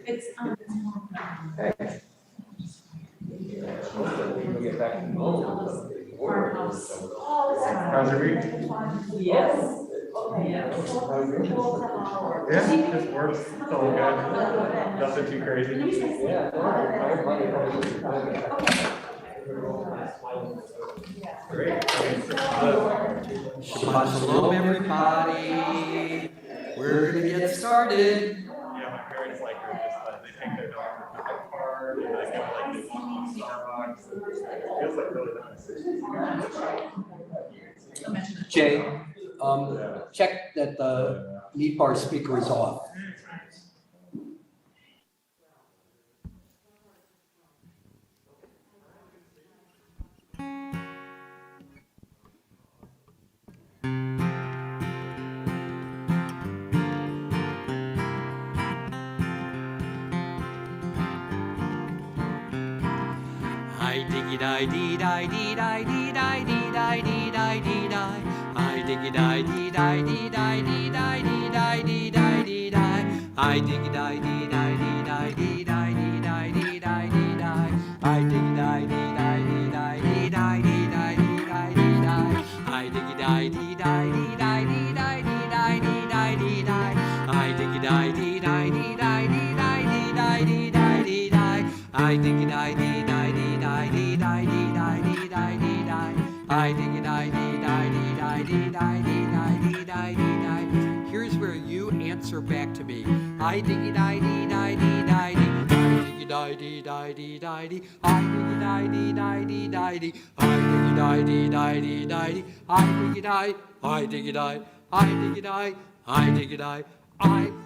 It's Hey. We'll get back to normal. farmhouse. How's your week? Yes. Yeah, just works. It's all good. Nothing too crazy. Great. Shabbat shalom, everybody. We're gonna get started. Yeah, my parents like are just they take their dog to the park and like kind of like they walk to Starbucks. It feels like really nice. Jay, check that the meat bar speaker is off. I diggy die dee die dee die dee die dee die dee die dee die. I diggy die dee die dee die dee die dee die dee die dee die. I diggy die dee die dee die dee die dee die dee die dee die. I diggy die dee die dee die dee die dee die dee die dee die. I diggy die dee die dee die dee die dee die dee die dee die. I diggy die dee die dee die dee die dee die dee die dee die. I diggy die dee die dee die dee die dee die dee die dee die. I diggy die dee die dee die dee die dee die dee die dee die. Here's where you answer back to me. I diggy die dee die dee die dee. I diggy die dee die dee die dee. I diggy die dee die dee die dee. I diggy die dee die dee die dee. I diggy die. I diggy die. I diggy die. I diggy die. I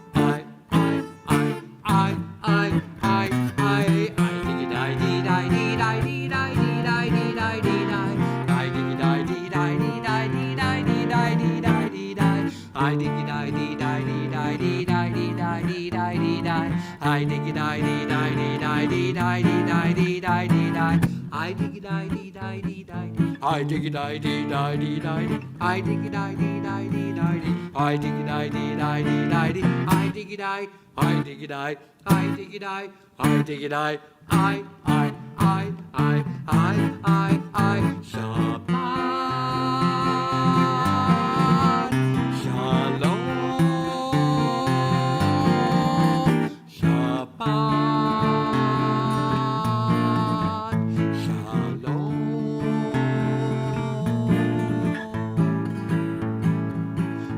diggy die dee die dee die dee die dee die dee die dee die. I diggy die dee die dee die dee die dee die dee die dee die. I diggy die dee die dee die dee die dee die dee die dee die. I diggy die dee die dee die dee die dee die dee die dee die. I diggy die dee die dee die dee. I diggy die dee die dee die dee. I diggy die dee die dee die dee. I diggy die dee die dee die dee. I diggy die. I diggy die. I diggy die. I diggy die. I Shabbat Shalom Shabbat Shalom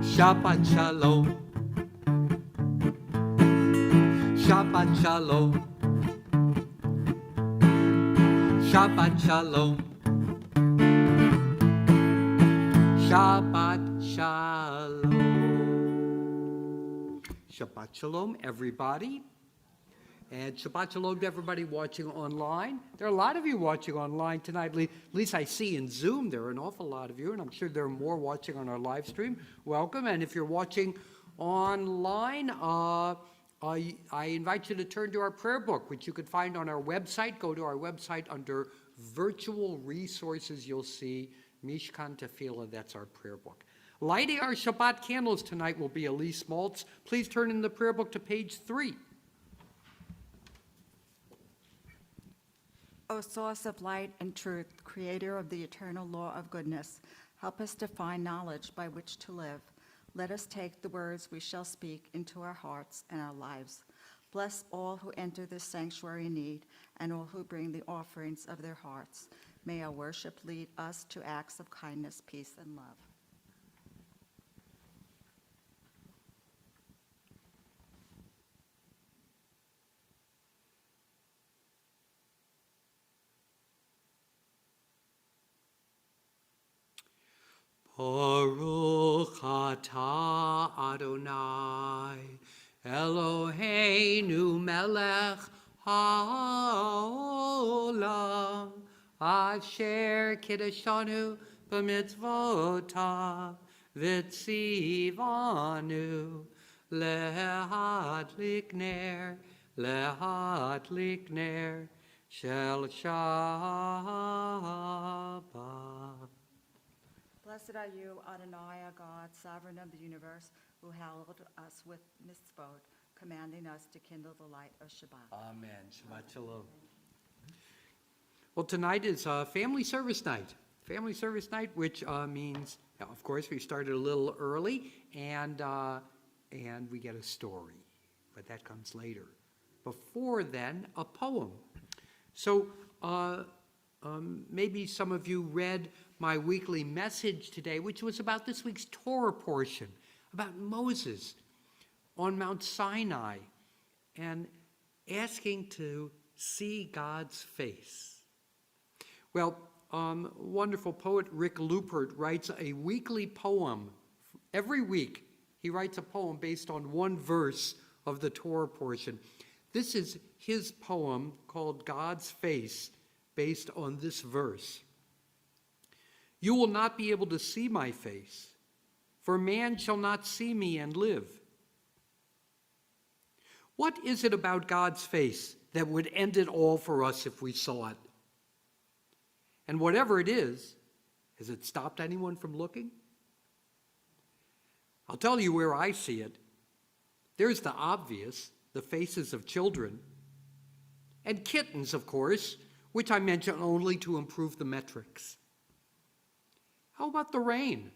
Shabbat Shalom Shabbat Shalom Shabbat Shalom Shabbat Shalom Shabbat Shalom, everybody. And Shabbat Shalom to everybody watching online. There are a lot of you watching online tonight. At least I see in Zoom there are an awful lot of you, and I'm sure there are more watching on our live stream. Welcome. And if you're watching online, I invite you to turn to our prayer book, which you could find on our website. Go to our website under Virtual Resources. You'll see Mishkan Tefillah. That's our prayer book. Lighting our Shabbat candles tonight will be Elise Maltz. Please turn in the prayer book to page 3. O source of light and truth, creator of the eternal law of goodness, help us to find knowledge by which to live. Let us take the words we shall speak into our hearts and our lives. Bless all who enter this sanctuary in need and all who bring the offerings of their hearts. May our worship lead us to acts of kindness, peace, and love. Baruch atah Adonai, Eloheinu melech haolam, asher kiddushanu b'mitzvotav, v'tzivanu lehadlik ner shel Shabbat. Blessed are you, Adonai, our God, sovereign of the universe, who hallowed us with mitzvot. commanding us to kindle the light of Shabbat. Amen. Shabbat shalom. Well, tonight is family service night. Family service night, which means, of course, we started a little early, and we get a story, but that comes later. Before then, a poem. So maybe some of you read my weekly message today, which was about this week's Torah portion, about Moses on Mount Sinai and asking to see God's face. Well, wonderful poet Rick Lupert writes a weekly poem. Every week, he writes a poem based on one verse of the Torah portion. This is his poem called God's Face, based on this verse. You will not be able to see my face, for man shall not see me and live. What is it about God's face that would end it all for us if we saw it? And whatever it is, has it stopped anyone from looking? I'll tell you where I see it. There's the obvious, the faces of children. And kittens, of course, which I mention only to improve the metrics. How about the rain?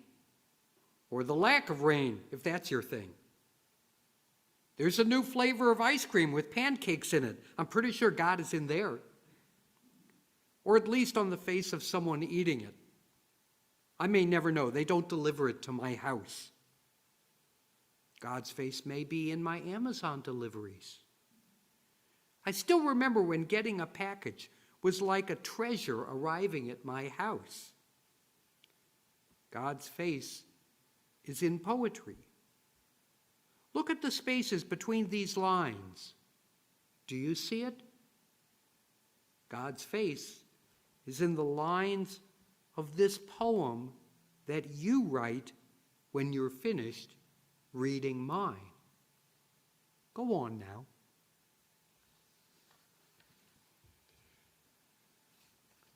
Or the lack of rain, if that's your thing. There's a new flavor of ice cream with pancakes in it. I'm pretty sure God is in there. Or at least on the face of someone eating it. I may never know. They don't deliver it to my house. God's face may be in my Amazon deliveries. I still remember when getting a package was like a treasure arriving at my house. God's face is in poetry. Look at the spaces between these lines. Do you see it? God's face is in the lines of this poem that you write when you're finished reading mine. Go on now.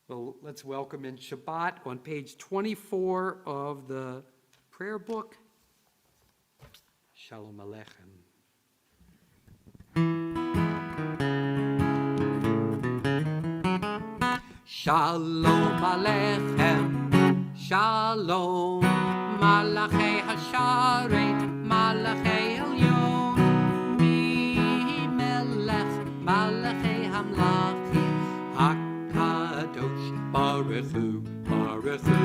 Well, let's welcome in Shabbat on page 24 of the prayer book. Shalom Aleichem. Shalom Aleichem, Shalom, Malachei Hasharet, Malachei Elyon, Mi Melech, Malachei Hamlachim, HaKadosh, Baruch Hu, Baruch Hu,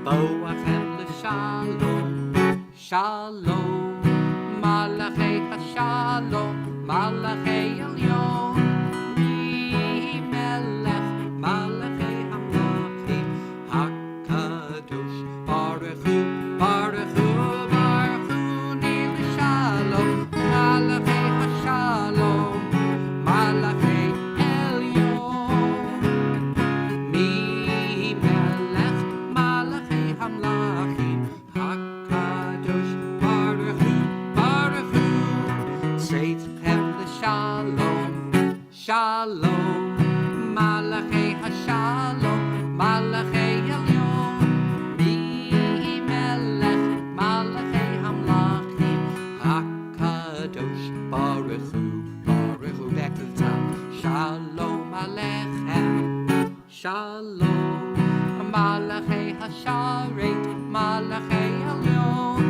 Boachem L'Shalom, Shalom, Malachei Hashalom, Malachei Elyon, Malachei Hamlachim, HaKadosh, Baruch Hu, Baruch Hu, Baruch Hu, Nil Shalom, Malachei Hashalom, Malachei Elyon, Mi Melech, Malachei Hamlachim, HaKadosh, Baruch Hu, Baruch Hu, Seitchem L'Shalom, Shalom, Malachei Hashalom, Malachei Elyon, Mi Melech, Malachei Hamlachim, HaKadosh, Baruch Hu, Baruch Hu. Back to the top. Shalom Aleichem, Shalom, Malachei Hasharet, Malachei Elyon,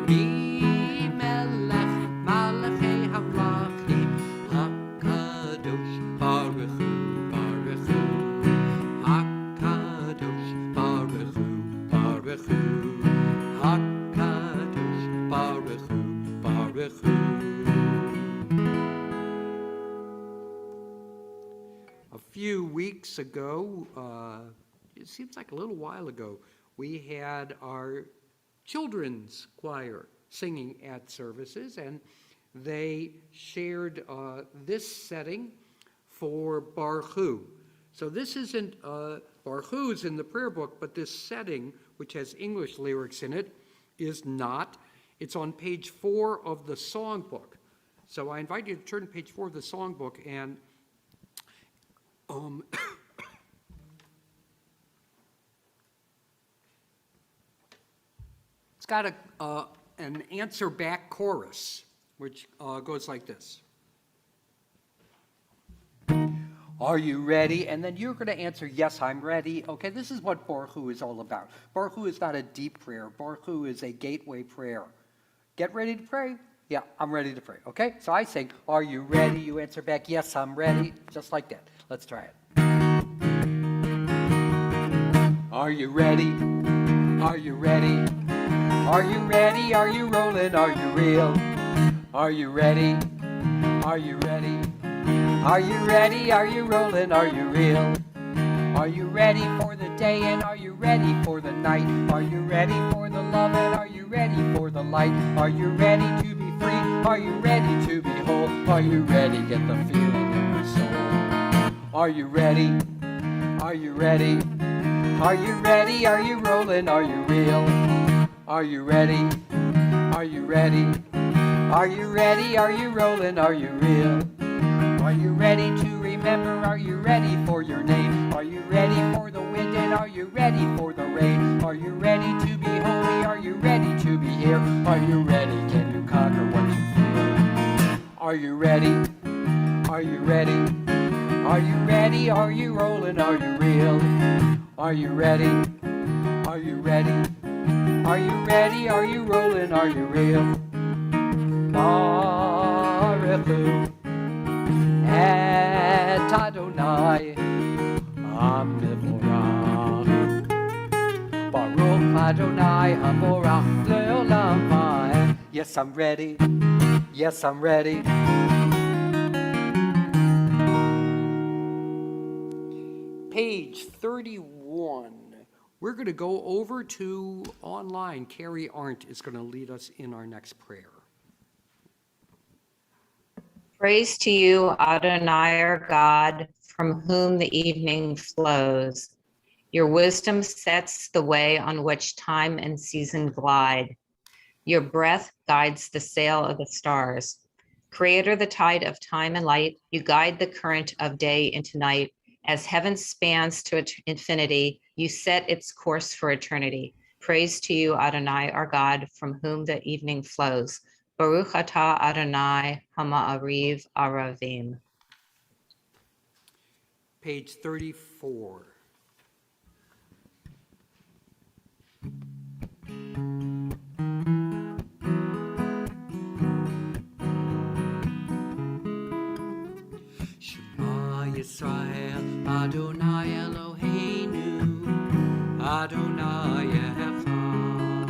Mi Melech, Malachei Hamlachim, HaKadosh, Baruch Hu. A few weeks ago, it seems like a little while ago, we had our children's choir singing at services, and they shared this setting for Baruch Hu. So this isn't Baruch Hu's in the prayer book, but this setting, which has English lyrics in it, is not. It's on page 4 of the songbook. So I invite you to turn to page 4 of the songbook, and it's got an answer back chorus, which goes like this. Are you ready? And then you're going to answer, yes, I'm ready. Okay, this is what Baruch is all about. Baruch is not a deep prayer. Baruch is a gateway prayer. Get ready to pray? Yeah, I'm ready to pray. Okay, so I say, are you ready? You answer back, yes, I'm ready. Just like that. Let's try it. Are you ready? Are you ready? Are you ready? Are you rolling? Are you real? Are you ready? Are you ready? Are you ready? Are you rolling? Are you real? Are you ready for the day and are you ready for the night? Are you ready for the love and are you ready for the light? Are you ready to be free? Are you ready to be whole? Are you ready? Get the feeling in your soul. Are you ready? Are you ready? Are you ready? Are you rolling? Are you real? Are you ready? Are you ready? Are you ready? Are you rolling? Are you real? Are you ready to remember? Are you ready for your name? Are you ready for the wind and are you ready for the rain? Are you ready to be holy? Are you ready to be here? Are you ready? Can you conquer what you feel? Are you ready? Are you ready? Are you ready? Are you rolling? Are you real? Are you ready? Are you ready? Are you ready? Are you rolling? Are you real? Baruch et Adonai HaMevorach. Baruch Adonai HaMevorach le'olam va'ed. Yes, I'm ready. Yes, I'm ready. Page 31. We're going to go over to online. Carrie Arndt is going to lead us in our next prayer. Praise to you, Adonai, our God, from whom the evening flows. Your wisdom sets the way on which time and season glide. Your breath guides the sail of the stars. Creator the tide of time and light, you guide the current of day into night. As heaven spans to infinity, you set its course for eternity. Praise to you, Adonai, our God, from whom the evening flows. Baruch atah Adonai Hama'ariv Aravim. Page 34. Shema Yisrael, Adonai Eloheinu, Adonai Echad.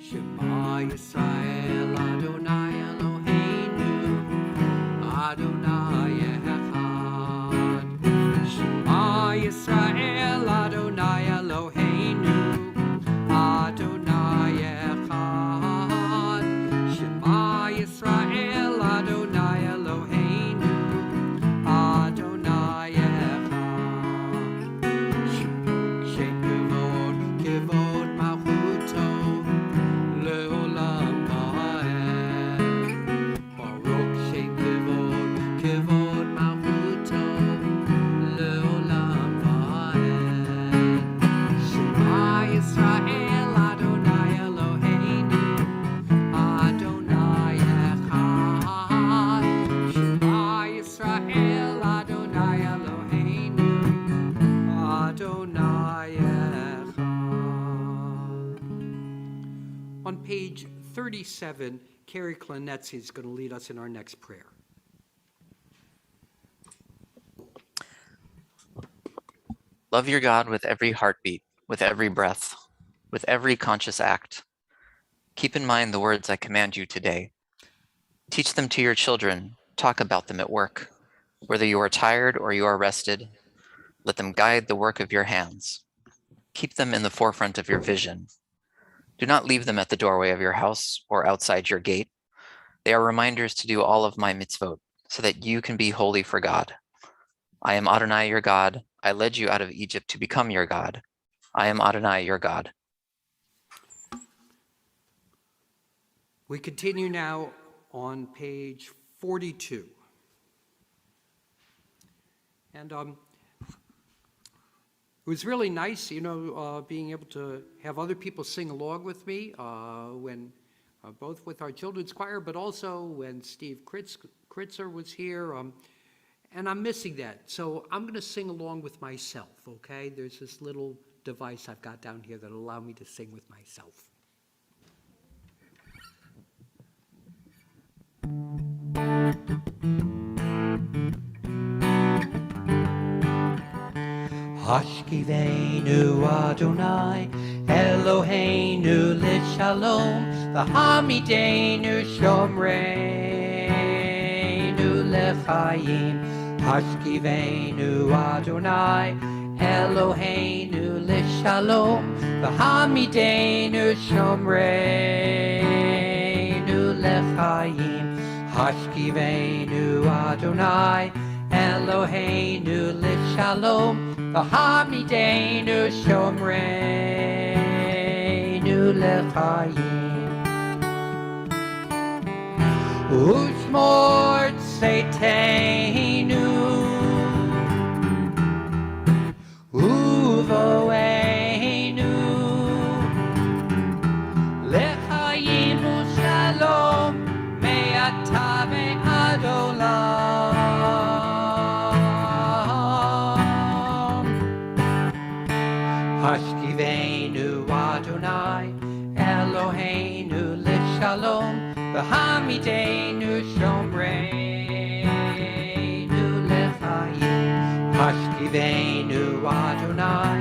Shema Yisrael, Adonai Eloheinu, Adonai Echad. Shema Yisrael, Adonai Eloheinu, Adonai Echad. Shema Yisrael, Adonai Eloheinu, Adonai Echad. Shem kevod, kevod malchuto, leolam va'ed. Baruch Shem kevod, kevod malchuto, leolam va'ed. Shema Yisrael, Adonai Eloheinu, Adonai Echad. Shema Yisrael, Adonai Eloheinu, Adonai Echad. On page 37, Carrie Klanetzi is going to lead us in our next prayer. Love your God with every heartbeat, with every breath, with every conscious act. Keep in mind the words I command you today. Teach them to your children. Talk about them at work. Whether you are tired or you are rested, let them guide the work of your hands. Keep them in the forefront of your vision. Do not leave them at the doorway of your house or outside your gate. They are reminders to do all of my mitzvot, so that you can be holy for God. I am Adonai your God. I led you out of Egypt to become your God. I am Adonai your God. We continue now on page 42. And it was really nice, being able to have other people sing along with me when both with our children's choir, but also when Steve Kritzer was here. And I'm missing that. So I'm going to sing along with myself, okay? There's this little device I've got down here that'll allow me to sing with myself. Hashkivenu Adonai, Eloheinu Lishalom, V'hamidenu Shomreinu Lechayim. Hashkivenu Adonai, Eloheinu Lishalom, V'hamidenu Shomreinu Lechayim. Hashkivenu Adonai, Eloheinu Lishalom, V'hamidenu Shomreinu Lechayim. Ushmor Tzeiteinu Uvoeinu Lechayim Ushalom Me'ata ve'ad olam. Hashkivenu Adonai, Eloheinu Lishalom, V'hamidenu Shomreinu Lechayim. Hashkivenu Adonai,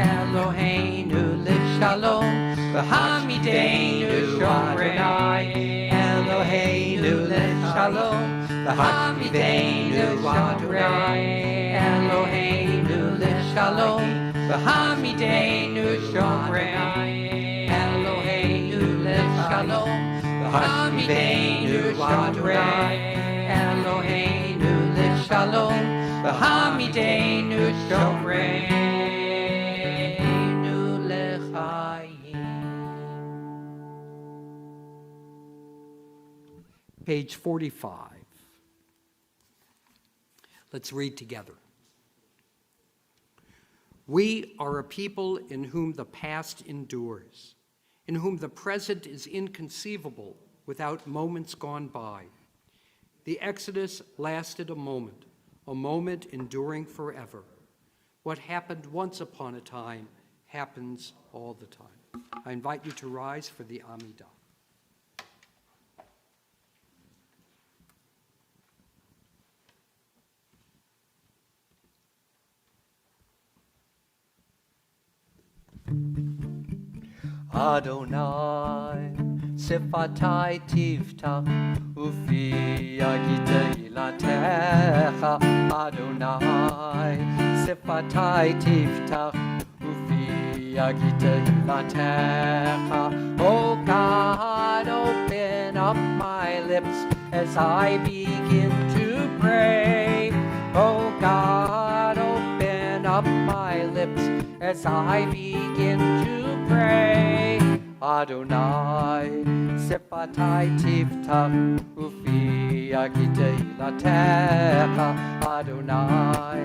Eloheinu Lishalom, V'hamidenu Shomreinu Eloheinu Lishalom, V'hamidenu Adonai, Eloheinu Lishalom, V'hamidenu Shomreinu Eloheinu Lishalom, V'hamidenu Shomreinu Eloheinu Lishalom, V'hamidenu Shomreinu Lechayim. Page 45. Let's read together. We are a people in whom the past endures, in whom the present is inconceivable without moments gone by. The Exodus lasted a moment enduring forever. What happened once upon a time happens all the time. I invite you to rise for the Amidah. Adonai, Sifatai Tiftach, Ufi Yagita Ilatecha. Adonai, Sifatai Tiftach, Ufi Yagita Ilatecha. Oh God, open up my lips as I begin to pray. Oh God, open up my lips as I begin to pray. Adonai, Sifatai Tiftach, Ufi Yagita Ilatecha. Adonai,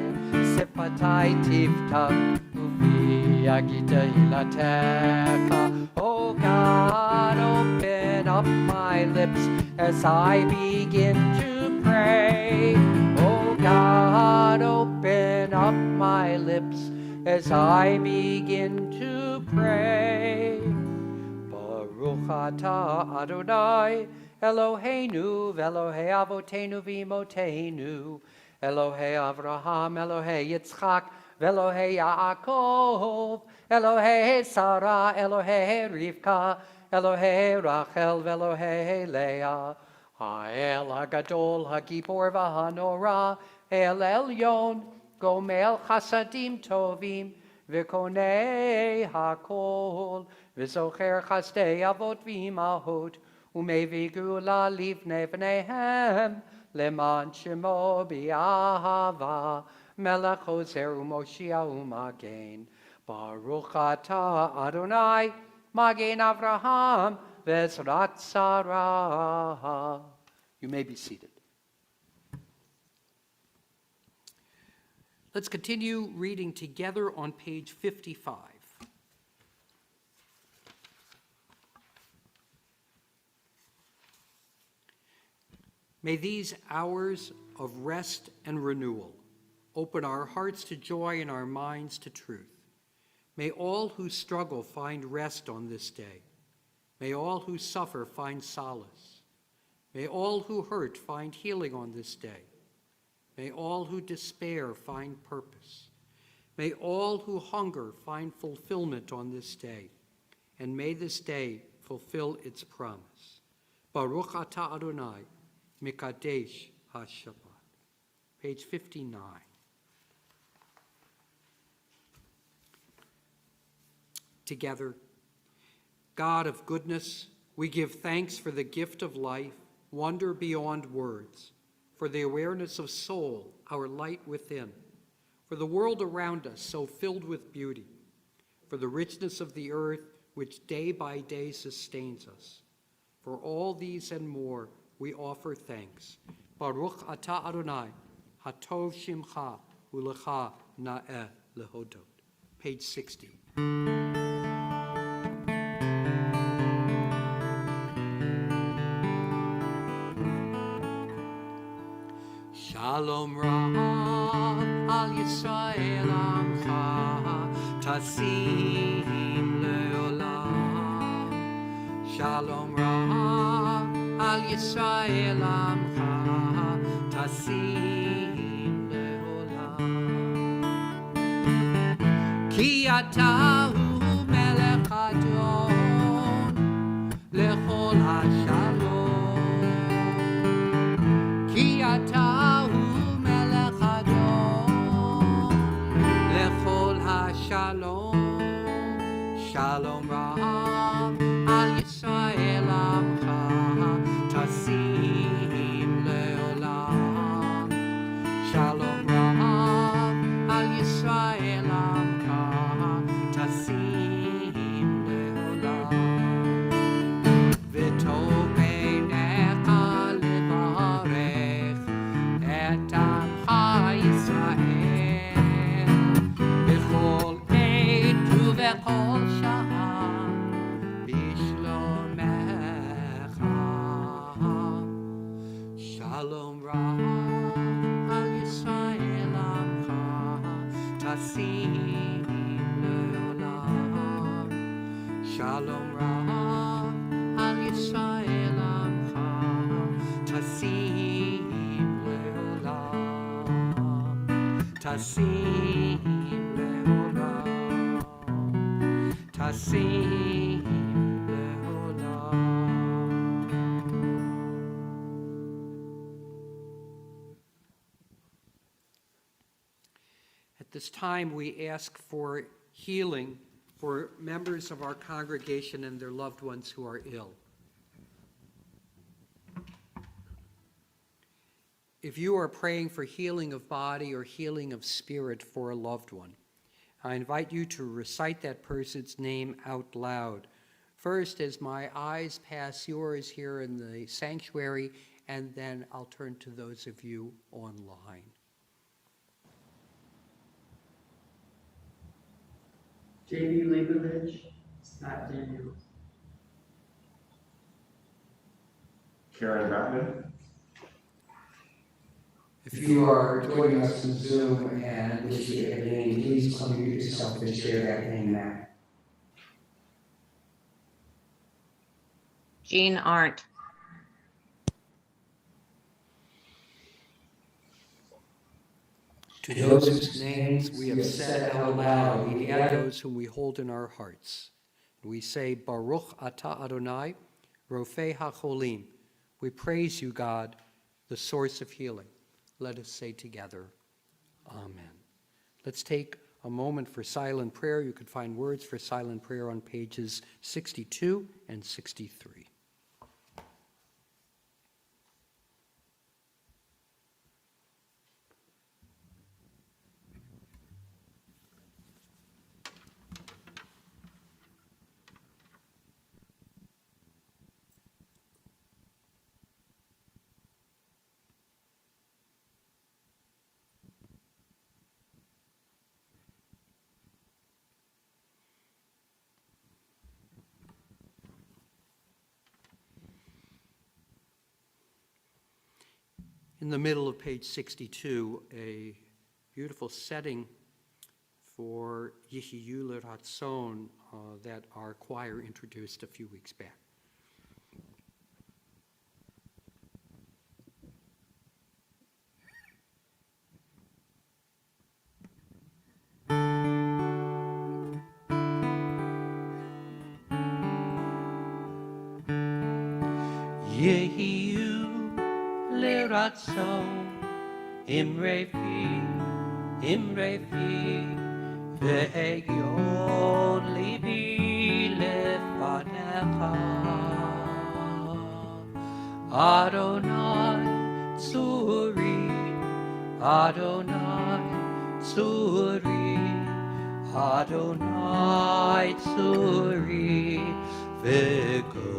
Sifatai Tiftach, Ufi Yagita Ilatecha. Oh God, open up my lips as I begin to pray. Oh God, open up my lips as I begin to pray. Baruch atah Adonai, Eloheinu, v'Elohei Avotenu v'Imotenu, Elohei Avraham, Elohei Yitzchak, v'Elohei Yaakov, Elohei Sarah, Elohei Rivka, Elohei Rachel, v'Elohei Leah, Ha'el HaGadol, HaGibor v'Hanora, El Elyon, Gomel Chasadim Tovim, V'Konei HaKol, V'Zocher Chasdei Avot V'Imahot, U'Mevi Gula Livnei V'neihem, Leman Shemo B'Ahava, Melech Ozer U'Moshia U'Magen, Baruch Atah Adonai, Magen Avraham, V'Ezrat Sarah. You may be seated. Let's continue reading together on page 55. May these hours of rest and renewal open our hearts to joy and our minds to truth. May all who struggle find rest on this day. May all who suffer find solace. May all who hurt find healing on this day. May all who despair find purpose. May all who hunger find fulfillment on this day. And may this day fulfill its promise. Baruch atah Adonai, Mikadesh HaShabbat. Page 59. Together, God of goodness, we give thanks for the gift of life, wonder beyond words, for the awareness of soul, our light within, for the world around us so filled with beauty, for the richness of the earth which day by day sustains us. For all these and more, we offer thanks. Baruch atah Adonai, hatov shimcha ulecha na'eh lehodot. Page 60. Shalom Rav al Yisrael Amcha Tasim Leolam. Shalom Rav al Yisrael Amcha Tasim Leolam. Ki ata hu melech Adon lechol hashalom. Ki ata Shalom Rav al Yisrael Amcha Tasim Leolam. Shalom Rav al Yisrael Amcha Tasim Leolam. V'tov beinecha levarech et Amcha Yisrael b'chol עת ובכל שעה בשלומך. שלום רב על ישראל עמך תשים לעולם. שלום רב על ישראל עמך תשים לעולם. תשים Tasim At this time, we ask for healing for members of our congregation and their loved ones who are ill. If you are praying for healing of body or healing of spirit for a loved one, I invite you to recite that person's name out loud. First, as my eyes pass yours here in the sanctuary, and then I'll turn to those of you online. J.B. Leibovich, Scott Daniels. Karen Batman. If you are joining us on Zoom and wish to give a name, please unmute yourself and share that name now. Jean Arndt. To those whose names we have said out loud, we add those whom we hold in our hearts. We say, Baruch atah Adonai, Rofei HaCholim. We praise you, God, the source of healing. Let us say together, Amen. Let's take a moment for silent prayer. You could find words for silent prayer on pages 62 and 63. In the middle of page 62, a beautiful setting for Yehiyu L'Ratzon that our choir introduced a few weeks back. Yehiyu L'Ratzon Imre fi ve'egion libi lefanecha Adonai tzuri Adonai tzuri Adonai tzuri ve'goali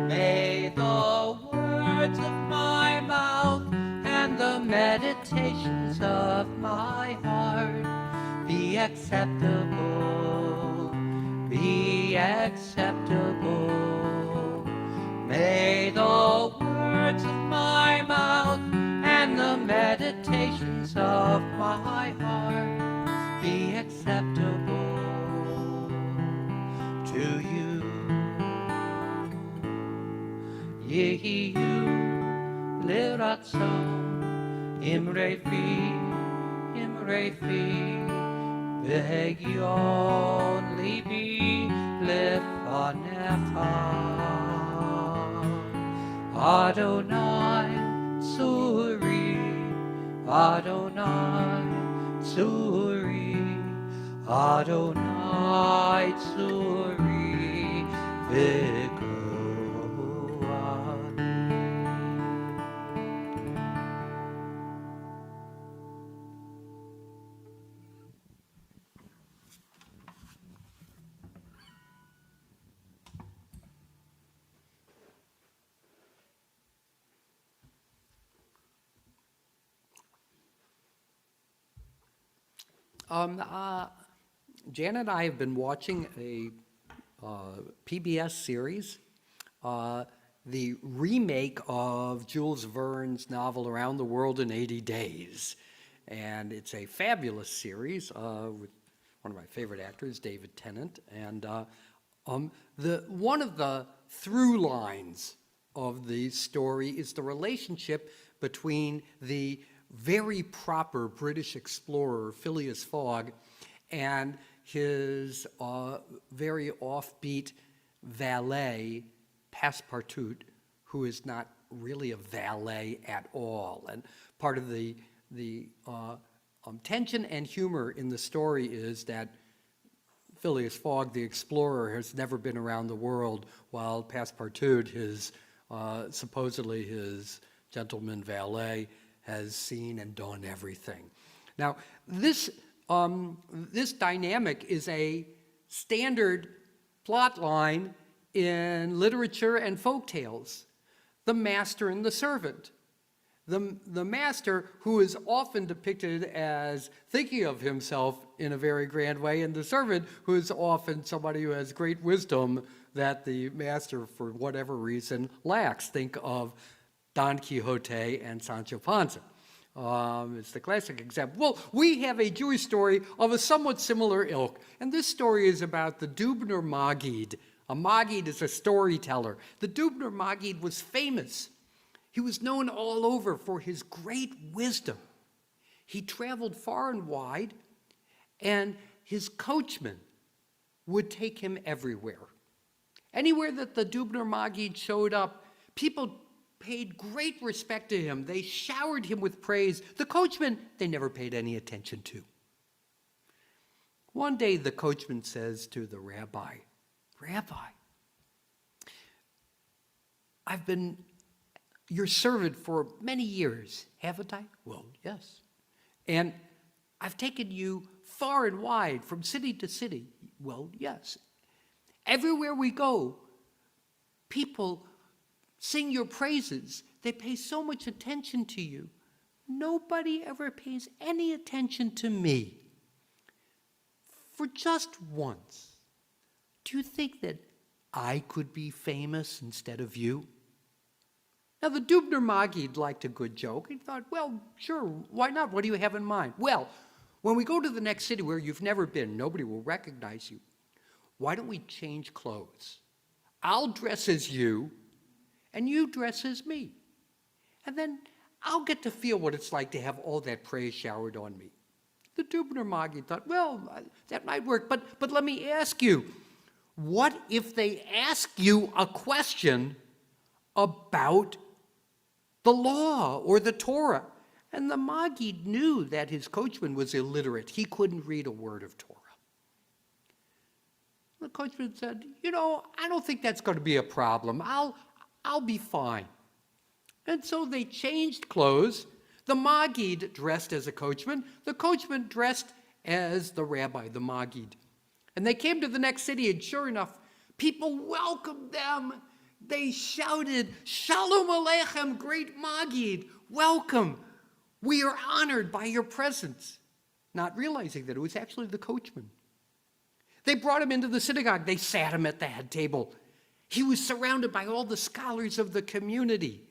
May the words of my mouth and the meditations of my heart be acceptable, be acceptable. May the words of my mouth and the meditations of my heart be acceptable to you. Yehiyu L'Ratzon Imre fi ve'egion libi lefanecha Adonai tzuri Adonai tzuri Adonai tzuri ve'goali. Jan and I have been watching a PBS series, the remake of Jules Verne's novel Around the World in 80 Days. And it's a fabulous series with one of my favorite actors, David Tennant. And one of the through lines of the story is the relationship between the very proper British explorer, Phileas Fogg, and his very offbeat valet, Passepartout, who is not really a valet at all. And part of the tension and humor in the story is that Phileas Fogg, the explorer, has never been around the world, while Passepartout, supposedly his gentleman valet, has seen and done everything. Now, this dynamic is a standard plot line in literature and folk tales. The master and the servant. The master, who is often depicted as thinking of himself in a very grand way, and the servant, who is often somebody who has great wisdom that the master, for whatever reason, lacks. Think of Don Quixote and Sancho Panza. It's the classic example. Well, we have a Jewish story of a somewhat similar ilk, and this story is about the Dubner Maggid. A Maggid is a storyteller. The Dubner Maggid was famous. He was known all over for his great wisdom. He traveled far and wide, and his coachman would take him everywhere. Anywhere that the Dubner Maggid showed up, people paid great respect to him. They showered him with praise. The coachman, they never paid any attention to. One day, the coachman says to the rabbi, "Rabbi, I've been your servant for many years, haven't I?" "Well, yes." "And I've taken you far and wide, from city to city." "Well, yes." "Everywhere we go, people sing your praises. They pay so much attention to you. Nobody ever pays any attention to me. For just once, do you think that I could be famous instead of you? Now, the Dubner Maggid liked a good joke. He thought, well, sure, why not? What do you have in mind? Well, when we go to the next city where you've never been, nobody will recognize you. Why don't we change clothes? I'll dress as you, and you dress as me. And then I'll get to feel what it's like to have all that praise showered on me. The Dubner Maggid thought, well, that might work, but let me ask you, what if they ask you a question about the law or the Torah? And the Maggid knew that his coachman was illiterate. He couldn't read a word of Torah. The coachman said, I don't think that's going to be a problem. I'll be fine. And so they changed clothes. The Maggid dressed as a coachman. The coachman dressed as the rabbi, the Maggid. And they came to the next city, and sure enough, people welcomed them. They shouted, Shalom Aleichem, great Maggid, welcome. We are honored by your presence, not realizing that it was actually the coachman. They brought him into the synagogue. They sat him at the head table. He was surrounded by all the scholars of the community.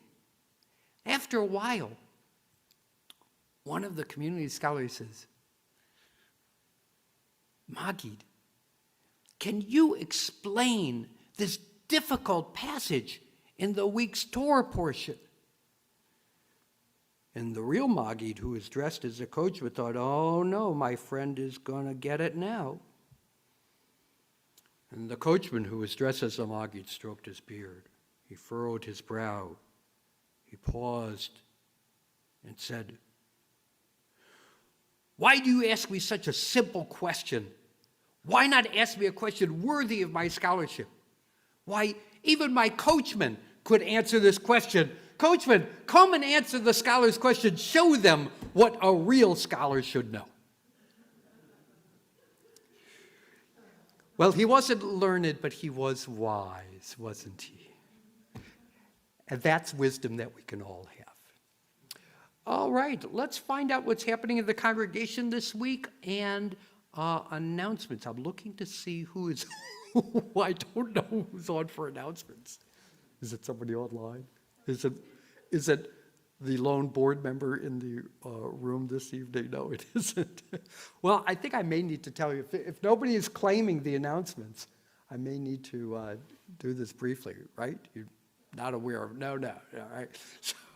After a while, one of the community scholars says, Maggid, can you explain this difficult passage in the week's Torah portion? And the real Maggid, who was dressed as a coachman, thought, oh no, my friend is going to get it now. And the coachman, who was dressed as a Maggid, stroked his beard. He furrowed his brow. He paused and said, why do you ask me such a simple question? Why not ask me a question worthy of my scholarship? Why, even my coachman could answer this question. Coachman, come and answer the scholar's question. Show them what a real scholar should know. Well, he wasn't learned, but he was wise, wasn't he? And that's wisdom that we can all have. All right, let's find out what's happening in the congregation this week and announcements. I'm looking to see who is, I don't know who's on for announcements. Is it somebody online? Is it the lone board member in the room this evening? No, it isn't. Well, I think I may need to tell you, if nobody is claiming the announcements, I may need to do this briefly, right? You're not aware of, no, all right.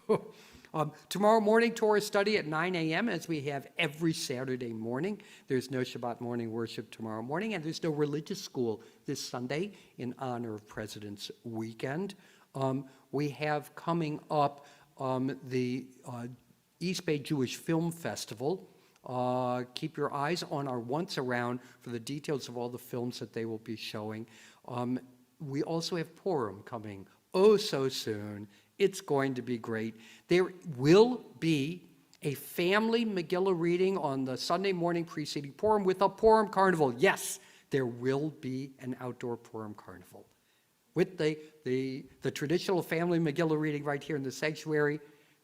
So tomorrow morning, Torah study at 9 a.m. as we have every Saturday morning. There's no Shabbat morning worship tomorrow morning, and there's no religious school this Sunday in honor of President's Weekend. We have coming up the East Bay Jewish Film Festival. Keep your eyes on our Once Around for the details of all the films that they will be showing. We also have Purim coming oh so soon. It's going to be great. There will be a family Megillah reading on the Sunday morning preceding Purim with a Purim carnival. Yes, there will be an outdoor Purim carnival with the traditional family Megillah reading right here in the sanctuary.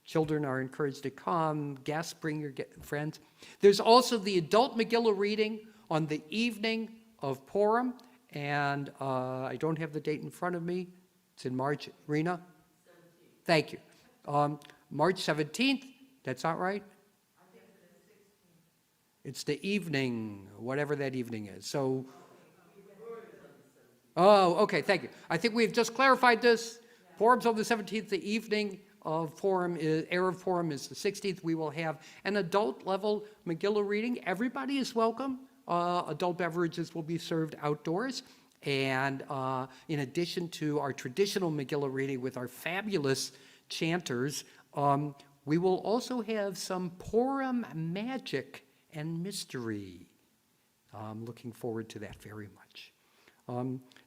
Children are encouraged to come. Guests, bring your friends. There's also the adult Megillah reading on the evening of Purim, and I don't have the date in front of me. It's in March. Rena? 17th. Thank you. March 17th. That's not right? I think it's the 16th. It's the evening, whatever that evening is. So. Oh, okay, thank you. I think we've just clarified this. Yeah. Purim's on the 17th. The evening of Purim, Erev Purim is the 16th. We will have an adult level Megillah reading. Everybody is welcome. Adult beverages will be served outdoors. And in addition to our traditional Megillah reading with our fabulous chanters, we will also have some Purim magic and mystery. I'm looking forward to that very much.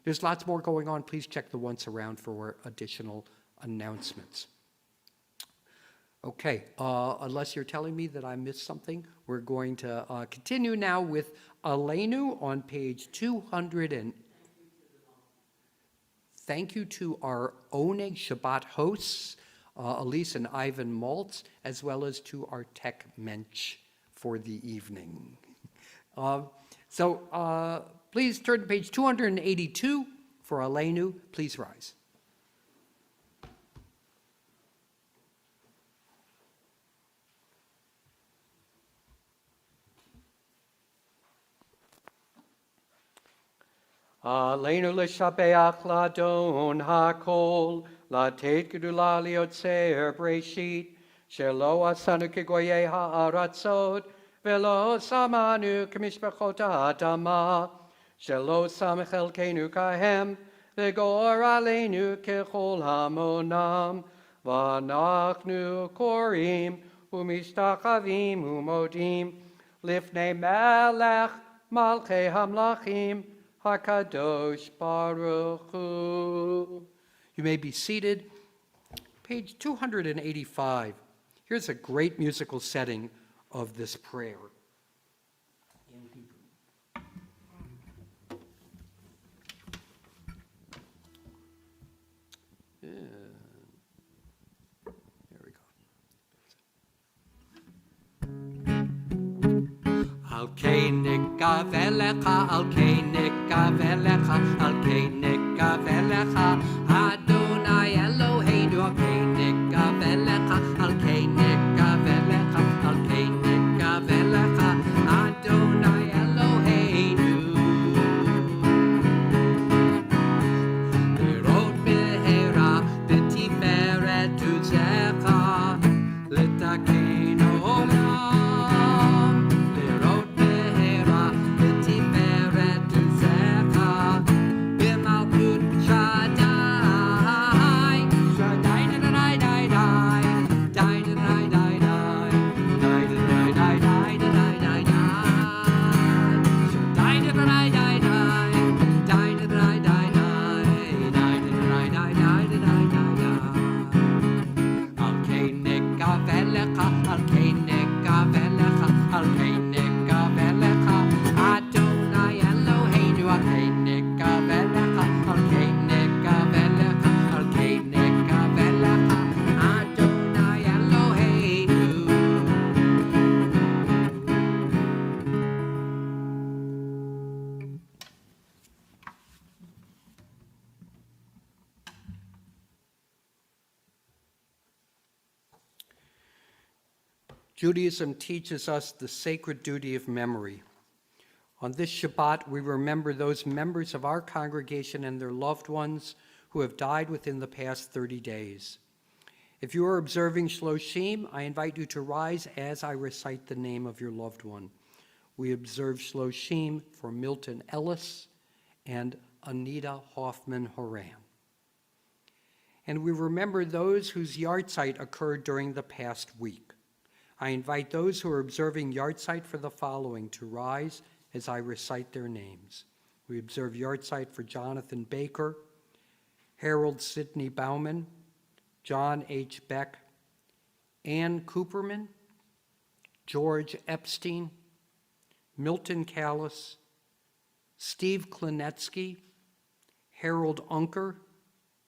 There's lots more going on. Please check the Once Around for additional announcements. Okay, unless you're telling me that I missed something, we're going to continue now with Aleinu on page 200. Thank you to our Oneg Shabbat hosts, Elise and Ivan Maltz, as well as to our tech mensch for the evening. Please turn to page 282 for for Aleinu. Please rise. Aleinu l'shabeach l'adon hakol, l'tet gedula liotzer breshit, shelo asanu kegoyei ha'aratzot, velo samanu k'mishpachot ha'adama, shelo sam chelkenu kahem, v'gor aleinu kechol hamonam, v'anachnu korim, u'mishtachavim u'modim, lifnei melech malchei hamlachim, HaKadosh Baruch Hu. You may be seated. Page 285. Here's a great musical setting of this prayer in Hebrew. There we go. Al keinika velecha, al keinika velecha, al keinika velecha, Adonai Eloheinu, al keinika velecha, al keinika velecha, al keinika velecha, Adonai Eloheinu. Lirot behera b'tiferet uzecha, litaken olam. Judaism teaches us the sacred duty of memory. On this Shabbat, we remember those members of our congregation and their loved ones who have died within the past 30 days. If you are observing Shloshim, I invite you to rise as I recite the name of your loved one. We observe Shloshim for Milton Ellis and Anita Hoffman Horan. And we remember those whose yahrzeit occurred during the past week. I invite those who are observing yahrzeit for the following to rise as I recite their names. We observe yahrzeit for Jonathan Baker, Harold Sidney Bauman, John H. Beck, Ann Cooperman, George Epstein, Milton Callis, Steve Klinetsky, Harold Unker,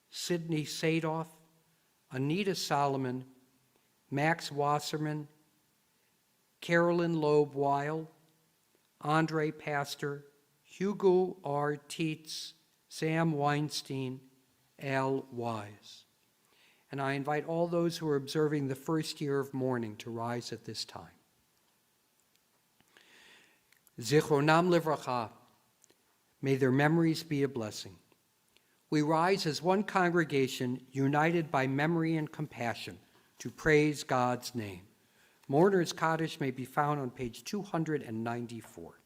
Sidney Sadoff, Anita Solomon, Max Wasserman, Carolyn Loeb Weil, Andre Pastor, Hugo R. Tietz, Sam Weinstein, Al Wise. And I invite all those who are observing the first year of mourning to rise at this time. Zichronam livracha, may their memories be a blessing. We rise as one congregation united by memory and compassion to praise God's name. Mourner's Kaddish may be found on page 294.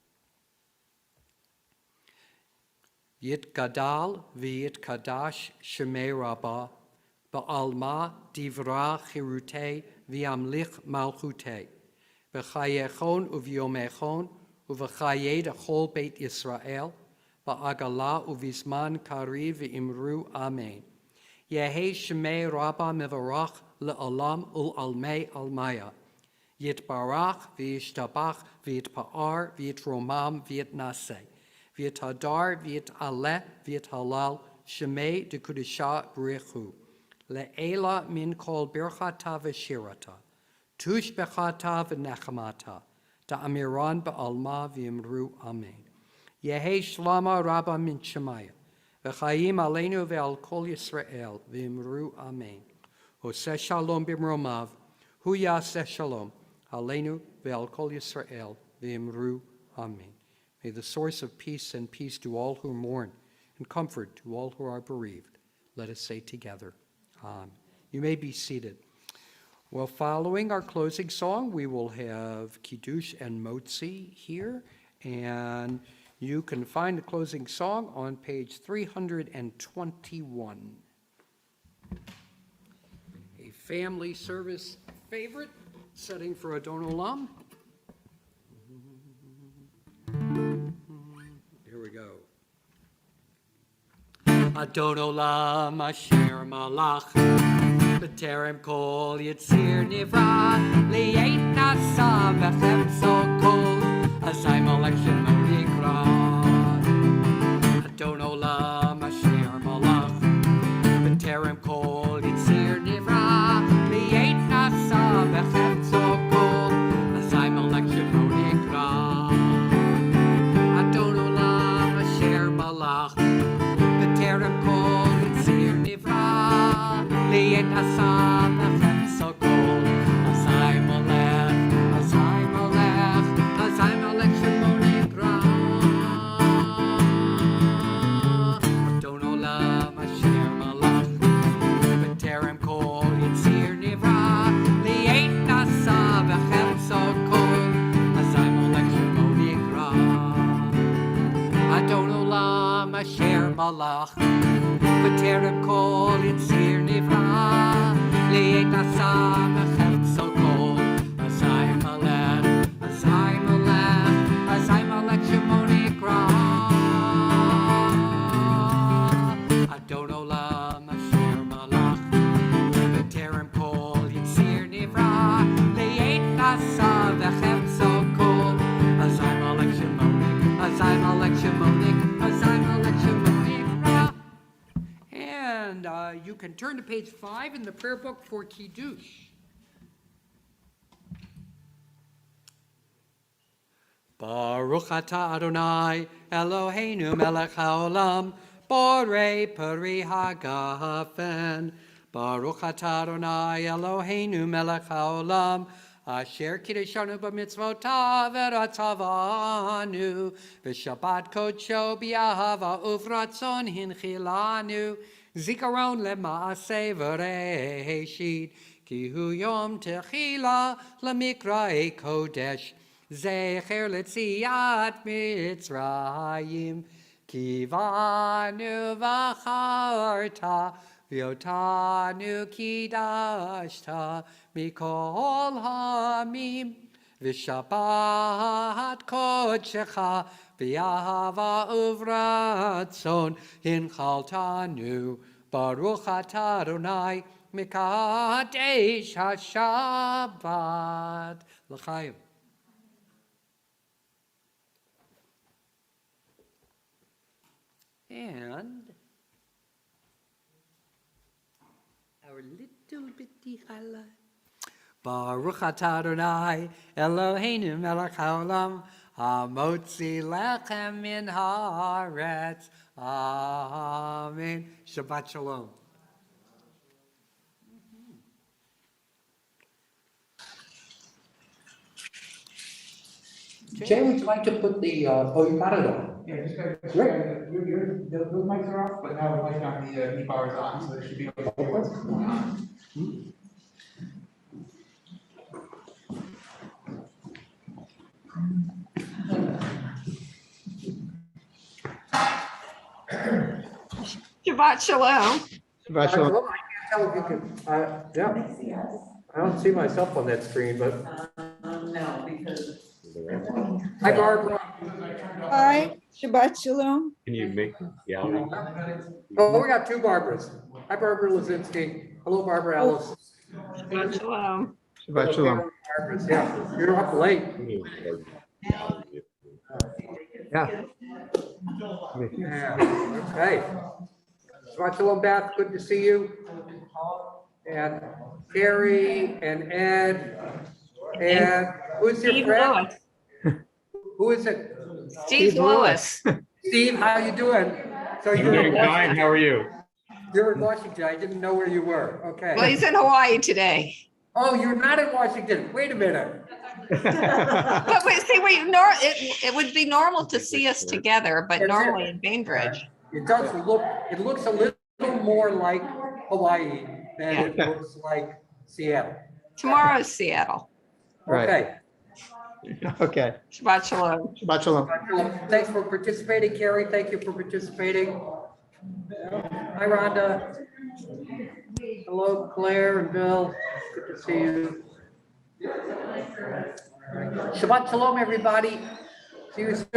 Yit gadal v'yit kadash shemei rabbah ba'alma divra chirutei v'yamlich malchutei v'chayechon uv'yomechon uv'chayed achol beit Yisrael ba'agala uv'izman kari v'imru amen. Yehi shemei rabbah mevarach le'olam ul'almei almaya. Yitbarach v'yishtabach v'yitpa'ar v'yitromam v'yitnaseh. V'yitadar v'yitaleh v'yithalal shemei dekudisha b'rechu. Le'ela min kol birchata v'shirata. Tush bechata v'nechamata. Ta'amiran ba'alma v'yimru amen. Yehi shlama rabba min shemaya. V'chaim aleinu ve'al kol Yisrael v'imru amen. Oseh shalom b'mromav, hu yaseh shalom, aleinu ve'al kol Yisrael v'imru amen. May the source of peace send peace to all who mourn and comfort to all who are bereaved. Let us say together, Amen. You may be seated. Well, following our closing song, we will have Kiddush and Motzi here, and you can find the closing song on page 321. A family service favorite, setting for Adon Olam. Here we go. Adon Olam Asher Malach B'terem Kol Yitzir Nivra Li'et Nasa V'chemso Kol Azay Malach Shemo Yikra Adon Olam Asher Malach B'terem Kol Yitzir Nivra Li'et Nasa V'chemso Kol Azay Malach Shemo Yikra Adon Olam Asher Malach B'terem Kol Yitzir Nivra Li'et Nasa V'chemso Kol Azay Malach Shemo Yikra Adon Olam Asher Malach B'terem Kol Yitzir Nivra Li'et Nasa V'chemso Kol Azay Malach Shemo Yikra Adon Olam Asher Malach B'terem Kol Yitzir Nivra Li'et Nasa V'chemso Kol Azay Malach Shemo Yikra Adon Olam Asher Malach B'terem Kol Yitzir Nivra Li'et Nasa V'chemso Kol Azay Malach Shemo Yikra. And you can turn to page 5 in the prayer book for Kiddush. Baruch atah Adonai Eloheinu melech haolam borei peri hagafen. Baruch atah Adonai Eloheinu melech haolam asher kiddushanu b'mitzvotav v'ratzavanu v'shabbat kodsho b'ahava uvratzon hinchilanu zikaron lema'aseh v'reishit ki hu yom techila lemikra'ei kodesh zecher letziat mitzrayim kivanu v'charta v'yotanu kidashta mikol hamim v'shabbat kodshecha v'yahava uvratzon hinchaltanu baruch atah Adonai mikadesh hashabbat l'chaim. And our little bitty challah. Baruch atah Adonai Eloheinu melech haolam hamotzi lechem min haaretz. Amen. Shabbat shalom. Jay, would you like to put the, oh, you got it on? Yeah, just gotta, Great. those mics are off, but now the mic on the e-bar is on, so it should be okay. Shabbat shalom. Shabbat I can't tell if you can, yeah. I don't see myself on that screen, but. No, because. Hi, Barbara. Hi, Shabbat Shalom. Can you make, yeah, Oh, we got two Barbaras. Hi, Barbara Lazinski. Hello, Barbara Ellis. Shabbat shalom. Shabbat Shalom. Barbaras, yeah, you're up late. Yeah. Yeah, okay. Shabbat Shalom, Beth, good to see you. And Carrie and Ed, and who's your Steve friend? Lewis. Who is it? Steve Lewis. Steve, how you doing? So I'm you're in doing fine. Washington. How are you? You're in Washington. I didn't know where you were. Okay. Well, he's in Hawaii today. Oh, you're not in Washington. Wait a minute. But wait, see, it would be normal to see us together, but normally in Bainbridge. It does look, it looks a little more like Hawaii than Yeah. it looks like Seattle. Tomorrow's Seattle. Right. Okay. Okay. Shabbat shalom. Shabbat shalom. Thanks for participating, Carrie. Thank you for participating. Hi, Rhonda. Hello, Claire and Bill. Good to see you. Shabbat shalom, everybody. See you soon.